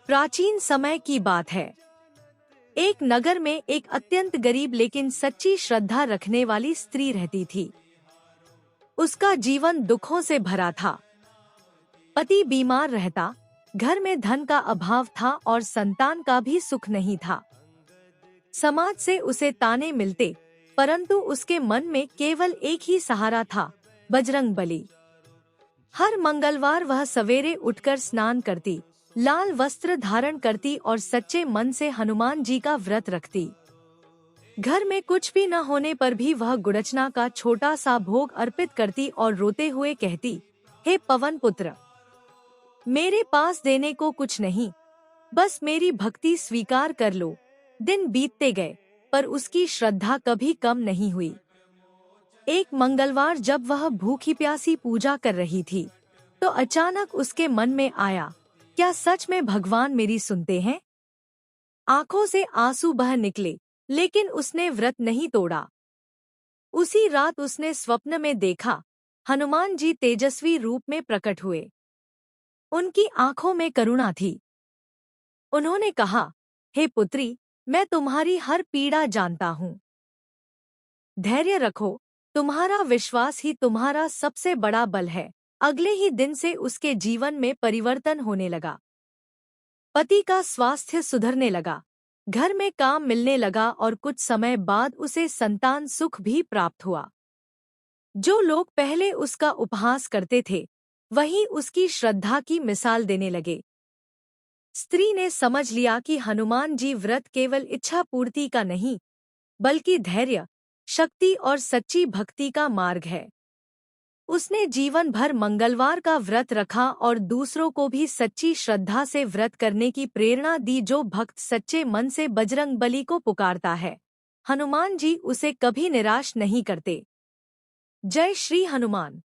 प्राचीन समय की बात है। एक नगर में एक अत्यंत गरीब लेकिन सच्ची श्रद्धा रखने वाली स्त्री रहती थी। उसका जीवन दुखों से भरा था। पति बीमार रहता, घर में धन का अभाव था और संतान का भी सुख नहीं था। समाज से उसे ताने मिलते, परंतु उसके मन में केवल एक ही सहारा था, बजरंगबली। हर मंगलवार वह सवेरे उठकर स्नान करती, लाल वस्त्र धारण करती और सच्चे मन से हनुमान जी का व्रत रखती। घर में कुछ भी न होने पर भी वह गुड़चना का छोटा सा भोग अर्पित करती और रोते हुए कहती, हे पवन पुत्र, मेरे पास देने को कुछ नहीं, बस मेरी भक्ति स्वीकार कर लो। दिन बीतते गए, पर उसकी श्रद्धा कभी कम नहीं हुई। एक मंगलवार जब वह भूखी प्यासी पूजा कर रही थी, तो अचानक उसके मन में आया, क्या सच में भगवान मेरी सुनते हैं? आंखों से आंसू बह निकले, लेकिन उसने व्रत नहीं तोड़ा। उसी रात उसने स्वप्न में देखा, हनुमान जी तेजस्वी रूप में प्रकट हुए। उनकी आंखों में करुणा थी। उन्होंने कहा, हे पुत्री, मैं तुम्हारी हर पीड़ा जानता हूँ। धैर्य रखो, तुम्हारा विश्वास ही तुम्हारा सबसे बड़ा बल है। अगले ही दिन से उसके जीवन में परिवर्तन होने लगा। पति का स्वास्थ्य सुधरने लगा, घर में काम मिलने लगा और कुछ समय बाद उसे संतान सुख भी प्राप्त हुआ। जो लोग पहले उसका उपहास करते थे, वही उसकी श्रद्धा की मिसाल देने लगे। स्त्री ने समझ लिया कि हनुमान जी व्रत केवल इच्छा पूर्ति का नहीं, बल्कि धैर्य, शक्ति और सच्ची भक्ति का मार्ग है। उसने जीवन भर मंगलवार का व्रत रखा और दूसरों को भी सच्ची श्रद्धा से व्रत करने की प्रेरणा दी। जो भक्त सच्चे मन से बजरंगबली को पुकारता है, हनुमान जी उसे कभी निराश नहीं करते। जय श्री हनुमान।